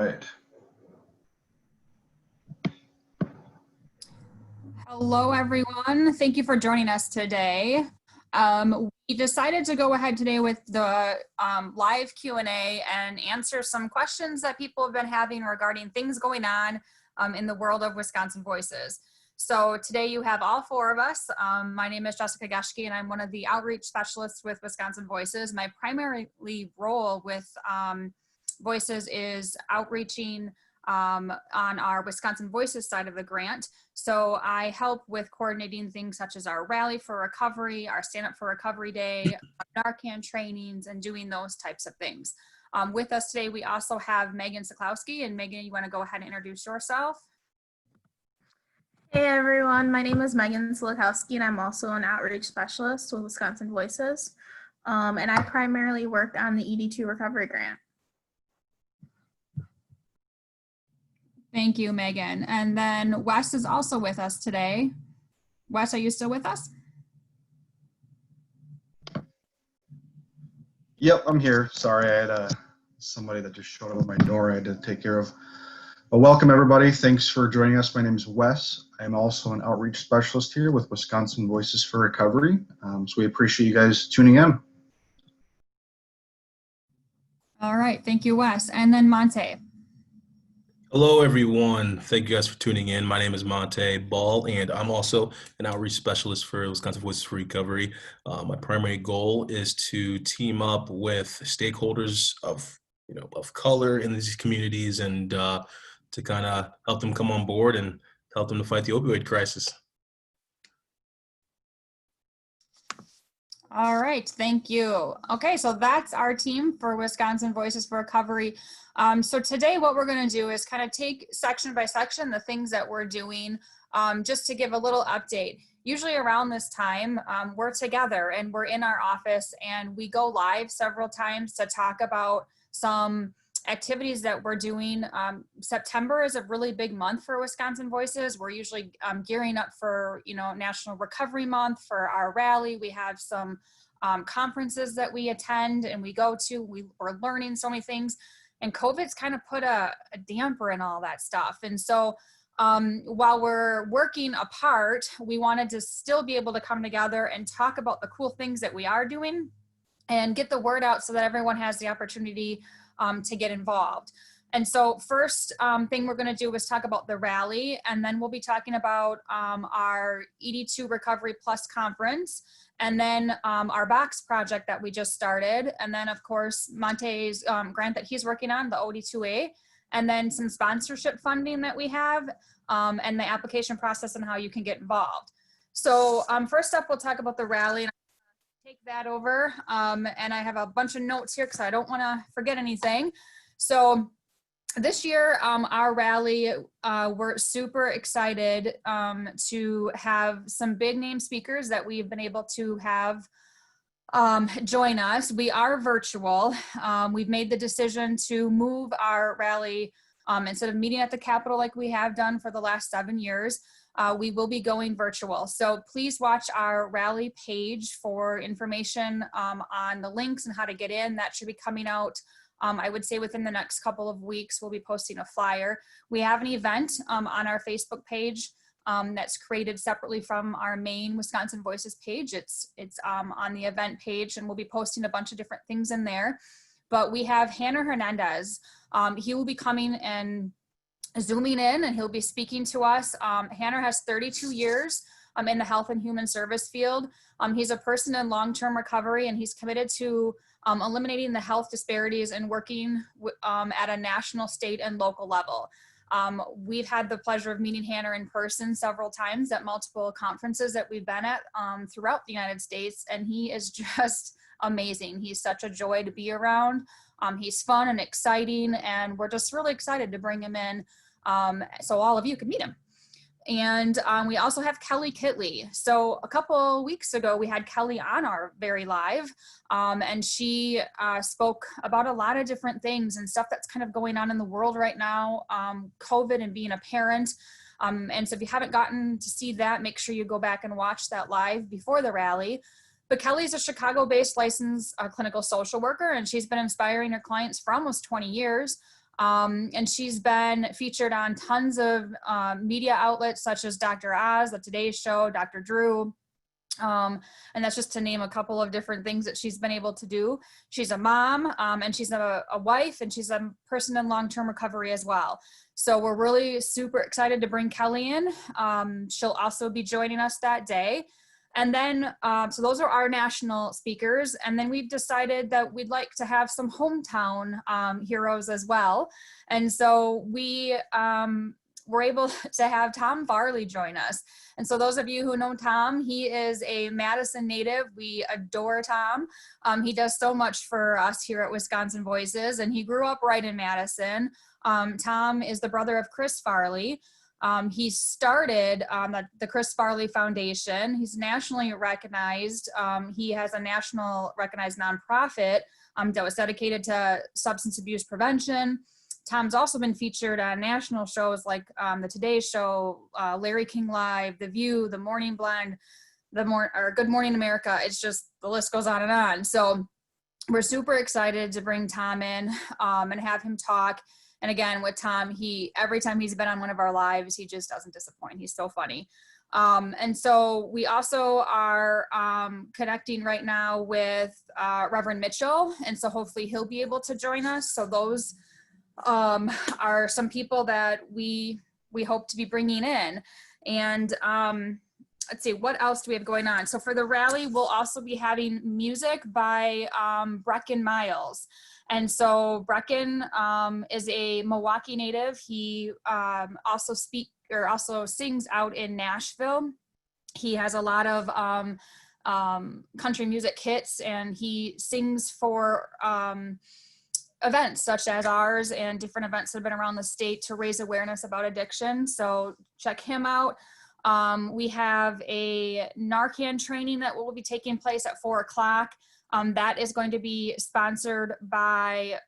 right. Hello, everyone. Thank you for joining us today. We decided to go ahead today with the live Q&A and answer some questions that people have been having regarding things going on in the world of Wisconsin Voices. So today you have all four of us. My name is Jessica Geschke, and I'm one of the outreach specialists with Wisconsin Voices. My primary role with Voices is outreaching on our Wisconsin Voices side of the grant. So I help with coordinating things such as our Rally for Recovery, our Stand Up for Recovery Day, Narcan trainings, and doing those types of things. With us today, we also have Megan Siklowski. And Megan, you want to go ahead and introduce yourself? Hey everyone, my name is Megan Silikowski and I'm also an outreach specialist with Wisconsin Voices. And I primarily work on the ED2 recovery grant. Thank you, Megan. And then Wes is also with us today. Wes, are you still with us? Yep, I'm here. Sorry, I had somebody that just showed up at my door I had to take care of. But welcome everybody. Thanks for joining us. My name is Wes. I'm also an outreach specialist here with Wisconsin Voices for Recovery. So we appreciate you guys tuning in. All right, thank you, Wes. And then Monte. Hello, everyone. Thank you guys for tuning in. My name is Monte Ball, and I'm also an outreach specialist for Wisconsin Voices for Recovery. My primary goal is to team up with stakeholders of color in these communities and to kind of help them come on board and help them to fight the opioid crisis. All right, thank you. Okay, so that's our team for Wisconsin Voices for Recovery. So today what we're going to do is kind of take section by section the things that we're doing, just to give a little update. Usually around this time, we're together and we're in our office and we go live several times to talk about some activities that we're doing. September is a really big month for Wisconsin Voices. We're usually gearing up for, National Recovery Month for our rally. We have some conferences that we attend and we go to. We're learning so many things, and COVID's kind of put a damper in all that stuff. And so while we're working apart, we wanted to still be able to come together and talk about the cool things that we are doing and get the word out so that everyone has the opportunity to get involved. And so first thing we're going to do is talk about the rally, and then we'll be talking about our ED2 Recovery Plus conference, and then our box project that we just started, and then of course Monte's grant that he's working on, the OD2A, and then some sponsorship funding that we have, and the application process and how you can get involved. So first up, we'll talk about the rally. Take that over, and I have a bunch of notes here because I don't want to forget anything. So this year, our rally, we're super excited to have some big name speakers that we've been able to have join us. We are virtual. We've made the decision to move our rally instead of meeting at the Capitol like we have done for the last 7 years. We will be going virtual. So please watch our rally page for information on the links and how to get in. That should be coming out, I would say within the next couple of weeks. We'll be posting a flyer. We have an event on our Facebook page that's created separately from our main Wisconsin Voices page. It's on the event page, and we'll be posting a bunch of different things in there. But we have Hannah Hernandez. He will be coming and Zooming in, and he'll be speaking to us. Hannah has 32 years in the health and human service field. He's a person in long-term recovery, and he's committed to eliminating the health disparities and working at a national, state, and local level. We've had the pleasure of meeting Hannah in person several times at multiple conferences that we've been at throughout the United States, and he is just amazing. He's such a joy to be around. He's fun and exciting, and we're just really excited to bring him in so all of you can meet him. And we also have Kelly Kitley. So a couple weeks ago, we had Kelly on our very live, and she spoke about a lot of different things and stuff that's kind of going on in the world right now, COVID and being a parent. And so if you haven't gotten to see that, make sure you go back and watch that live before the rally. But Kelly's a Chicago-based licensed clinical social worker, and she's been inspiring her clients for almost 20 years. And she's been featured on tons of media outlets such as Dr. Oz, The Today Show, Dr. Drew. And that's just to name a couple of different things that she's been able to do. She's a mom, and she's a wife, and she's a person in long-term recovery as well. So we're really super excited to bring Kelly in. She'll also be joining us that day. And then, so those are our national speakers. And then we've decided that we'd like to have some hometown heroes as well. And so we were able to have Tom Farley join us. And so those of you who know Tom, he is a Madison native. We adore Tom. He does so much for us here at Wisconsin Voices, and he grew up right in Madison. Tom is the brother of Chris Farley. He started the Chris Farley Foundation. He's nationally recognized. He has a national recognized nonprofit that was dedicated to substance abuse prevention. Tom's also been featured on national shows like The Today Show, Larry King Live, The View, The Morning Blend, Good Morning America. It's just, the list goes on and on. So we're super excited to bring Tom in and have him talk. And again, with Tom, every time he's been on one of our lives, he just doesn't disappoint. He's so funny. And so we also are connecting right now with Reverend Mitchell. And so hopefully he'll be able to join us. So those are some people that we hope to be bringing in. And let's see, what else do we have going on? So for the rally, we'll also be having music by Brecken Miles. And so Brecken is a Milwaukee native. He also sings out in Nashville. He has a lot of country music hits, and he sings for events such as ours and different events that have been around the state to raise awareness about addiction. So check him out. We have a Narcan training that will be taking place at 4 o'clock. That is going to be sponsored by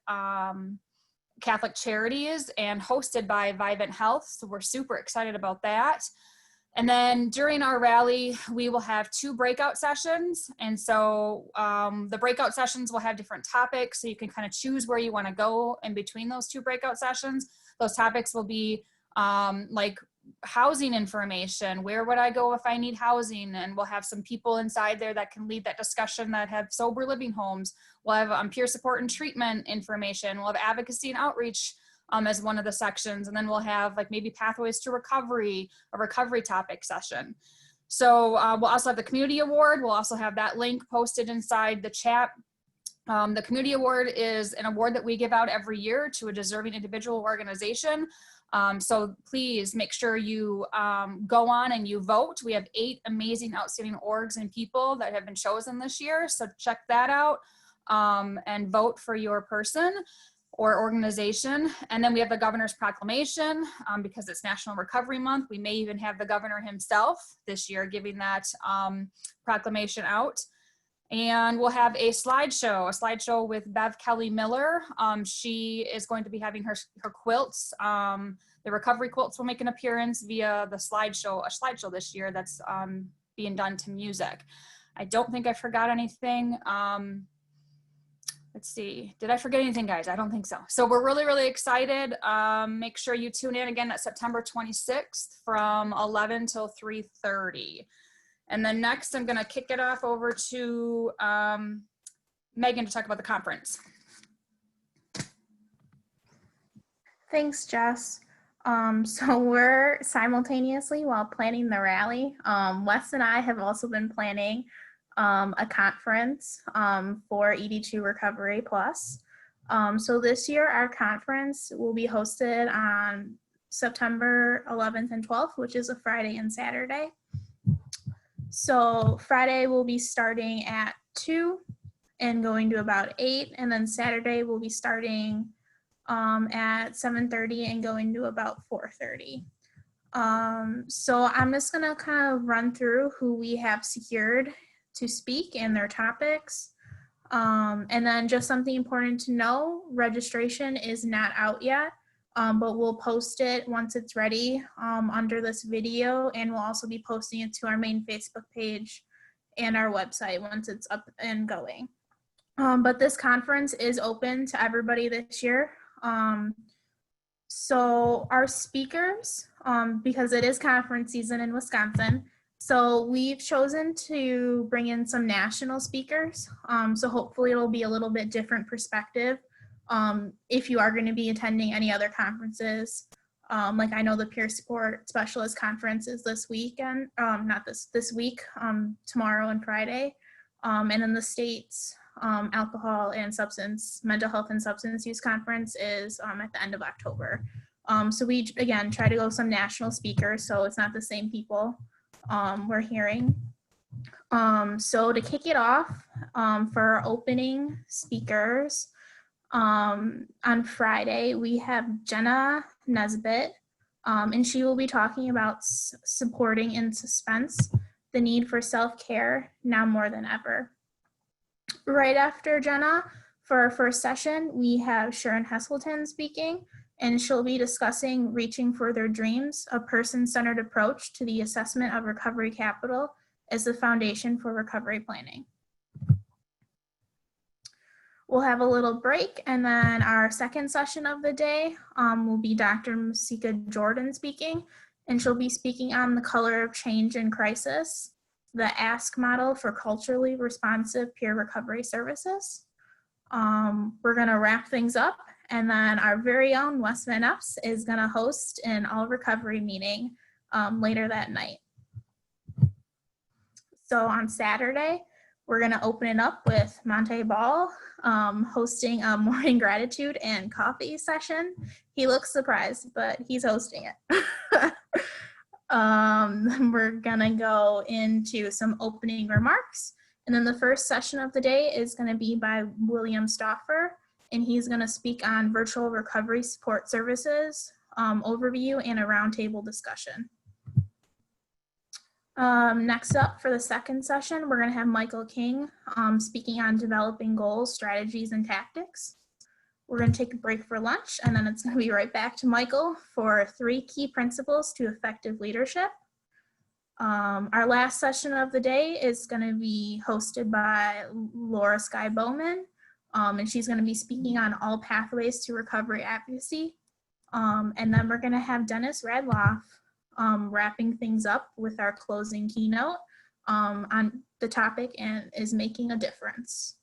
Catholic Charities and hosted by Vivint Health. So we're super excited about that. And then during our rally, we will have 2 breakout sessions. And so the breakout sessions will have different topics, so you can kind of choose where you want to go in between those 2 breakout sessions. Those topics will be like housing information. Where would I go if I need housing? And we'll have some people inside there that can lead that discussion that have sober living homes. We'll have peer support and treatment information. We'll have advocacy and outreach as one of the sections. And then we'll have like maybe pathways to recovery, a recovery topic session. So we'll also have the community award. We'll also have that link posted inside the chat. The community award is an award that we give out every year to a deserving individual or organization. So please make sure you go on and you vote. We have 8 amazing, outstanding orgs and people that have been chosen this year. So check that out and vote for your person or organization. And then we have the governor's proclamation because it's National Recovery Month. We may even have the governor himself this year giving that proclamation out. And we'll have a slideshow with Bev Kelly Miller. She is going to be having her quilts. The recovery quilts will make an appearance via a slideshow this year that's being done to music. I don't think I forgot anything. Let's see, did I forget anything, guys? I don't think so. So we're really, really excited. Make sure you tune in again at September 26th from 11 till 3:30. And then next, I'm gonna kick it off over to Megan to talk about the conference. Thanks, Jess. So we're simultaneously, while planning the rally, Wes and I have also been planning a conference for ED2 Recovery Plus. So this year, our conference will be hosted on September 11th and 12th, which is a Friday and Saturday. So Friday will be starting at 2 and going to about 8, and then Saturday will be starting at 7:30 and going to about 4:30. So I'm just gonna kind of run through who we have secured to speak and their topics. And then just something important to know, registration is not out yet. But we'll post it once it's ready under this video, and we'll also be posting it to our main Facebook page and our website once it's up and going. But this conference is open to everybody this year. So our speakers, because it is conference season in Wisconsin, so we've chosen to bring in some national speakers. So hopefully it'll be a little bit different perspective. If you are going to be attending any other conferences, like I know the Peer Support Specialist Conference is this weekend, not this week, tomorrow and Friday. And in the States, Alcohol and Mental Health and Substance Use Conference is at the end of October. So we, again, try to go some national speakers, so it's not the same people we're hearing. So to kick it off, for our opening speakers, on Friday, we have Jenna Nesbitt, and she will be talking about supporting in suspense, the need for self-care now more than ever. Right after Jenna, for our first session, we have Sharon Heselton speaking, and she'll be discussing Reaching for Their Dreams, a person-centered approach to the assessment of recovery capital as the foundation for recovery planning. We'll have a little break, and then our second session of the day will be Dr. Masika Jordan speaking, and she'll be speaking on the color of change in crisis, the ASK model for culturally responsive peer recovery services. We're gonna wrap things up, and then our very own Wes Van Epps is gonna host an all recovery meeting later that night. So on Saturday, we're gonna open it up with Monte Ball hosting a morning gratitude and coffee session. He looks surprised, but he's hosting it. We're gonna go into some opening remarks. And then the first session of the day is gonna be by William Stauffer, and he's gonna speak on virtual recovery support services, overview, and a roundtable discussion. Next up for the second session, we're gonna have Michael King speaking on developing goals, strategies, and tactics. We're gonna take a break for lunch, and then it's gonna be right back to Michael for 3 key principles to effective leadership. Our last session of the day is gonna be hosted by Laura Skye Bowman, and she's gonna be speaking on all pathways to recovery advocacy. And then we're gonna have Dennis Radloff wrapping things up with our closing keynote on the topic and is making a difference.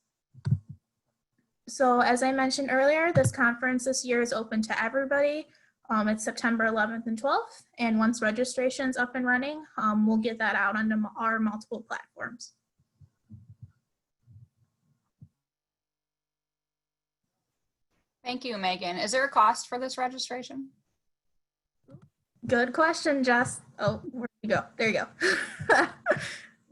So as I mentioned earlier, this conference this year is open to everybody. It's September 11th and 12th, and once registration's up and running, we'll get that out on our multiple platforms. Thank you, Megan. Is there a cost for this registration? Good question, Jess. Oh, where you go? There you go.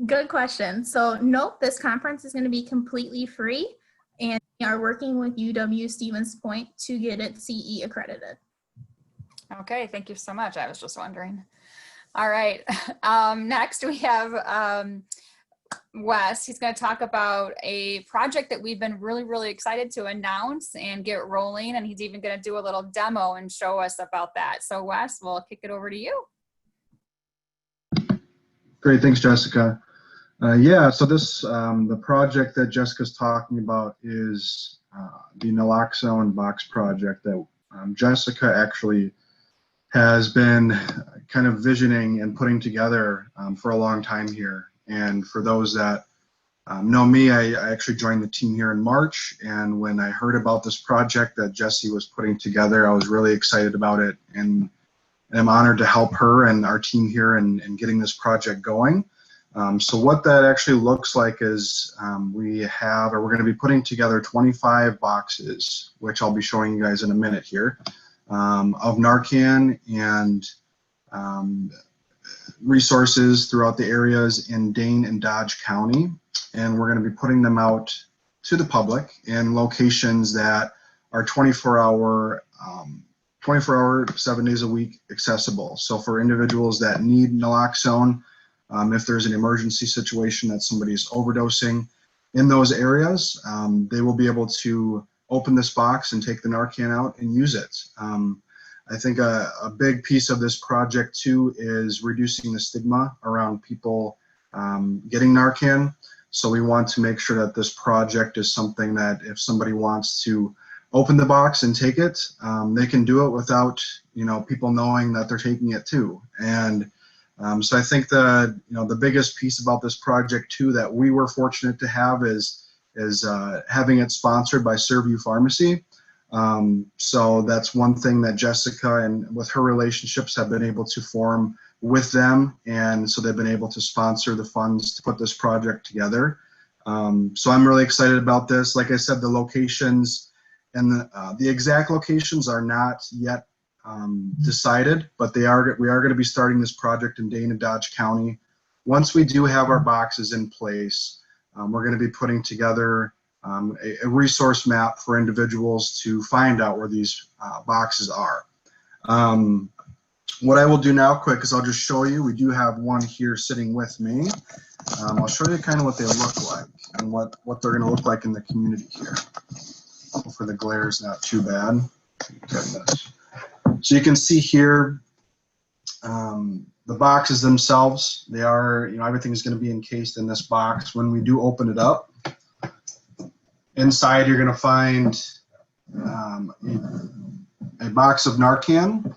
Good question. So nope, this conference is going to be completely free, and we are working with UW Stevens Point to get it CE accredited. Okay, thank you so much. I was just wondering. All right, next we have Wes. He's going to talk about a project that we've been really excited to announce and get rolling, and he's even going to do a little demo and show us about that. So Wes, we'll kick it over to you. Great, thanks, Jessica. Yeah, so this the project that Jessica's talking about is the Naloxone Box project that Jessica actually has been kind of visioning and putting together for a long time here. And for those that know me, I actually joined the team here in March, and when I heard about this project that Jessie was putting together, I was really excited about it, and I'm honored to help her and our team here in getting this project going. So what that actually looks like is we're going to be putting together 25 boxes, which I'll be showing you guys in a minute here, of Narcan and resources throughout the areas in Dane and Dodge County. And we're going to be putting them out to the public in locations that are 24-hour, 7 days a week accessible. So for individuals that need naloxone, if there's an emergency situation that somebody's overdosing in those areas, they will be able to open this box and take the Narcan out and use it. I think a big piece of this project too is reducing the stigma around people getting Narcan. So we want to make sure that this project is something that if somebody wants to open the box and take it, they can do it without, people knowing that they're taking it too. And so I think the biggest piece about this project too that we were fortunate to have is having it sponsored by Servview Pharmacy. So that's one thing that Jessica and with her relationships have been able to form with them, and so they've been able to sponsor the funds to put this project together. So I'm really excited about this. Like I said, the locations and the exact locations are not yet decided, but we are going to be starting this project in Dane and Dodge County. Once we do have our boxes in place, we're going to be putting together a resource map for individuals to find out where these boxes are. What I will do now quick is I'll just show you. We do have one here sitting with me. I'll show you kind of what they look like and what they're going to look like in the community here. Hopefully the glare is not too bad. So you can see here the boxes themselves. They are, everything is going to be encased in this box. When we do open it up, inside you're going to find a box of Narcan,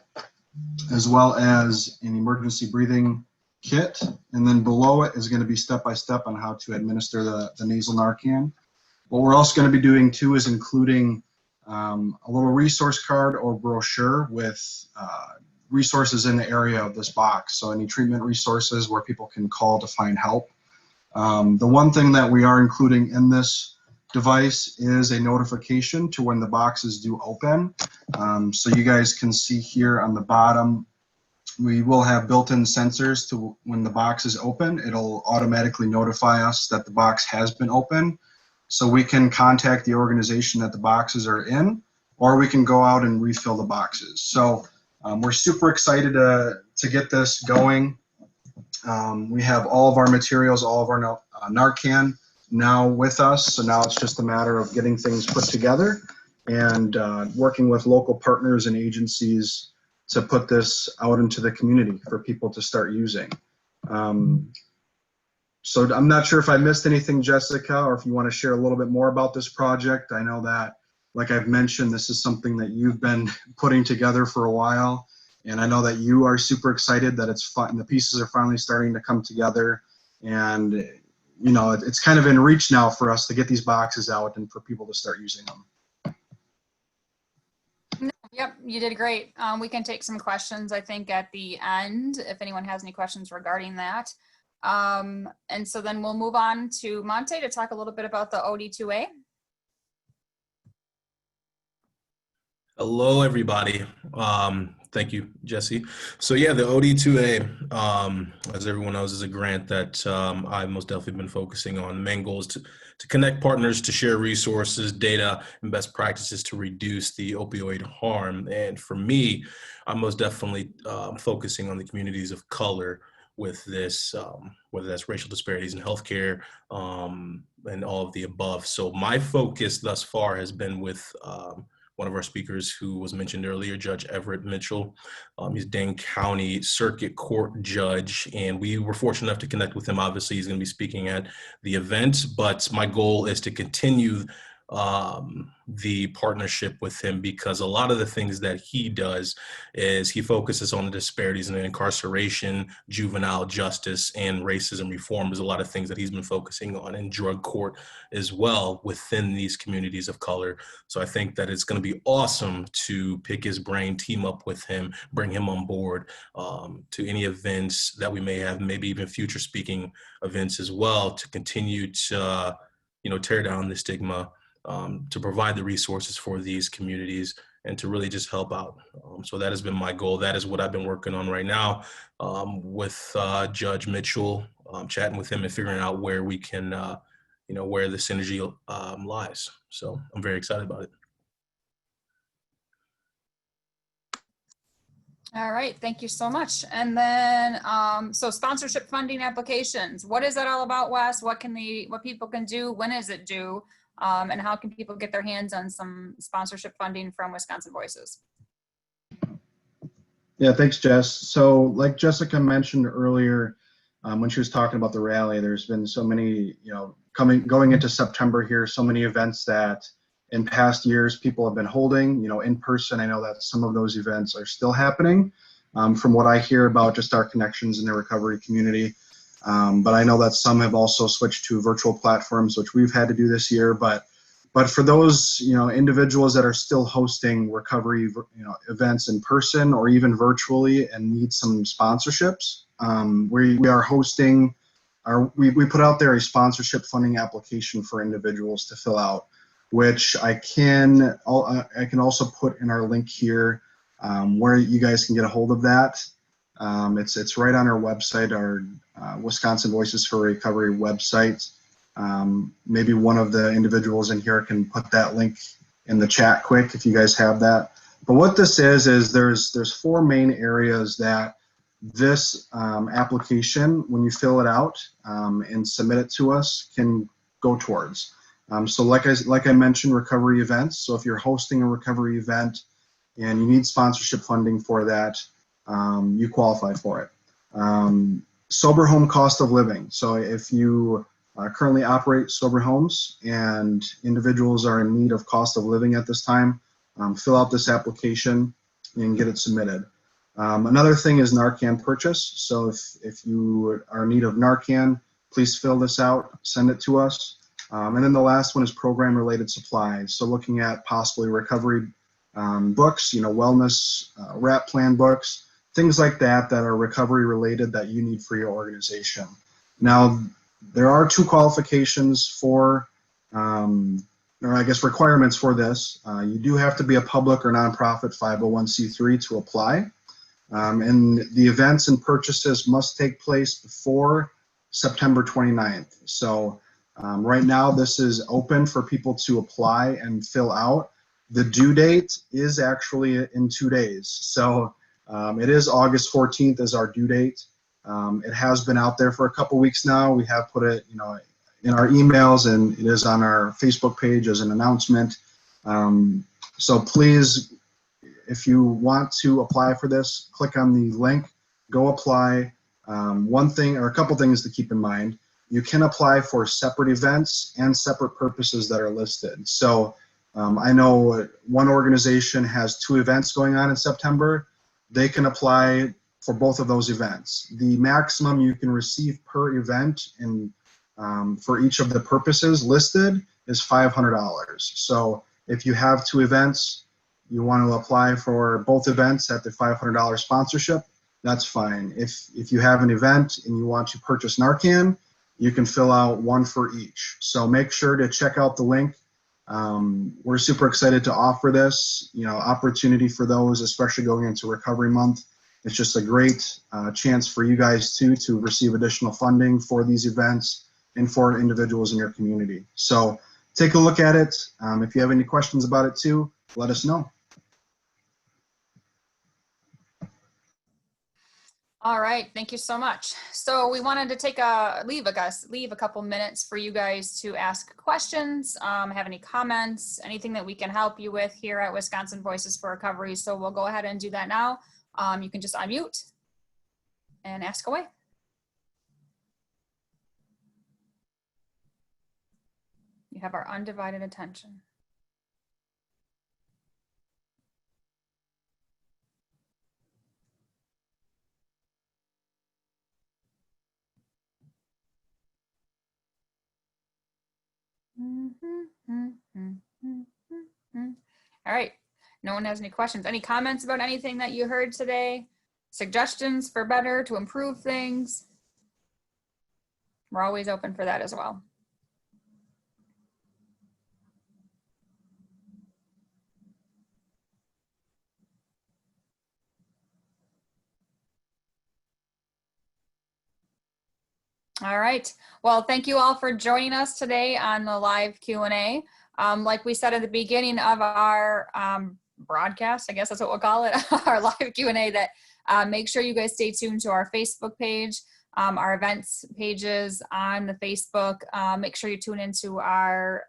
as well as an emergency breathing kit, and then below it is going to be step-by-step on how to administer the nasal Narcan. What we're also going to be doing too is including a little resource card or brochure with resources in the area of this box. So any treatment resources where people can call to find help. The one thing that we are including in this device is a notification to when the boxes do open. So you guys can see here on the bottom, we will have built-in sensors to when the box is open. It'll automatically notify us that the box has been open. So we can contact the organization that the boxes are in, or we can go out and refill the boxes. So we're super excited to get this going. We have all of our materials, all of our Narcan now with us. So now it's just a matter of getting things put together and working with local partners and agencies to put this out into the community for people to start using. So I'm not sure if I missed anything, Jessica, or if you want to share a little bit more about this project. I know that, like I've mentioned, this is something that you've been putting together for a while. And I know that you are super excited that it's fun, the pieces are finally starting to come together. And, it's kind of in reach now for us to get these boxes out and for people to start using them. Yep, you did great. We can take some questions, I think, at the end, if anyone has any questions regarding that. And so then we'll move on to Monte to talk a little bit about the OD2A. Hello, everybody. Thank you, Jesse. So yeah, the OD2A, as everyone knows, is a grant that I've most definitely been focusing on. The main goal is to connect partners to share resources, data, and best practices to reduce the opioid harm. And for me, I'm most definitely focusing on the communities of color with this, whether that's racial disparities in healthcare and all of the above. So my focus thus far has been with one of our speakers who was mentioned earlier, Judge Everett Mitchell. He's Dane County Circuit Court Judge, and we were fortunate enough to connect with him. Obviously, he's going to be speaking at the event, but my goal is to continue the partnership with him, because a lot of the things that he does is he focuses on the disparities in incarceration, juvenile justice, and racism reform. There's a lot of things that he's been focusing on in drug court as well within these communities of color. So I think that it's going to be awesome to pick his brain, team up with him, bring him on board to any events that we may have, maybe even future speaking events as well, to continue to tear down the stigma, to provide the resources for these communities, and to really just help out. So that has been my goal. That is what I've been working on right now with Judge Mitchell, chatting with him and figuring out where we can, where the synergy lies. So I'm very excited about it. All right, thank you so much. And then, so sponsorship funding applications, what is that all about, Wes? What people can do? When is it due? And how can people get their hands on some sponsorship funding from Wisconsin Voices? Yeah, thanks, Jess. So like Jessica mentioned earlier, when she was talking about the rally, there's been so many, going into September here, so many events that in past years people have been holding, in person. I know that some of those events are still happening, from what I hear about just our connections in the recovery community. But I know that some have also switched to virtual platforms, which we've had to do this year. But for those, individuals that are still hosting recovery, events in person or even virtually and need some sponsorships, we are hosting we put out there a sponsorship funding application for individuals to fill out, which I can also put in our link here, where you guys can get a hold of that. It's right on our website, our Wisconsin Voices for Recovery website. Maybe one of the individuals in here can put that link in the chat quick if you guys have that. But what this is there's 4 main areas that this application, when you fill it out and submit it to us, can go towards. So like I mentioned, recovery events. So if you're hosting a recovery event and you need sponsorship funding for that, you qualify for it. Sober home cost of living. So if you currently operate sober homes and individuals are in need of cost of living at this time, fill out this application and get it submitted. Another thing is Narcan purchase. So if you are in need of Narcan, please fill this out, send it to us. And then the last one is program related supplies. So looking at possibly recovery books, wellness, RAP plan books, things like that are recovery related that you need for your organization. Now, there are 2 qualifications for, or I guess requirements for this. You do have to be a public or nonprofit 501c3 to apply. And the events and purchases must take place before September 29th. So right now this is open for people to apply and fill out. The due date is actually in 2 days. So it is August 14th is our due date. It has been out there for a couple weeks now. We have put it, in our emails, and it is on our Facebook page as an announcement. So please, if you want to apply for this, click on the link, go apply. One thing or a couple things to keep in mind: you can apply for separate events and separate purposes that are listed. So I know one organization has 2 events going on in September. They can apply for both of those events. The maximum you can receive per event and for each of the purposes listed is $500. So if you have 2 events, you want to apply for both events at the $500 sponsorship, that's fine. If you have an event and you want to purchase Narcan, you can fill out 1 for each. So make sure to check out the link. We're super excited to offer this, opportunity for those, especially going into Recovery Month. It's just a great chance for you guys to receive additional funding for these events and for individuals in your community. So take a look at it. If you have any questions about it too, let us know. All right, thank you so much. So we wanted to leave a couple minutes for you guys to ask questions, have any comments, anything that we can help you with here at Wisconsin Voices for Recovery. So we'll go ahead and do that now. You can just unmute and ask away. You have our undivided attention. All right, no one has any questions. Any comments about anything that you heard today? Suggestions for better, to improve things? We're always open for that as well. All right. Well, thank you all for joining us today on the live Q&A. Like we said at the beginning of our broadcast, I guess that's what we'll call it, our live Q&A, that make sure you guys stay tuned to our Facebook page, our events pages on the Facebook. Make sure you tune into our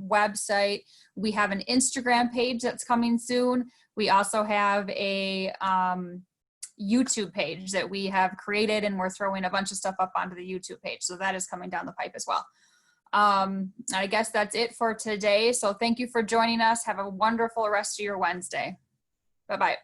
website. We have an Instagram page that's coming soon. We also have a YouTube page that we have created, and we're throwing a bunch of stuff up onto the YouTube page. So that is coming down the pipe as well. I guess that's it for today. So thank you for joining us. Have a wonderful rest of your Wednesday. Bye-bye.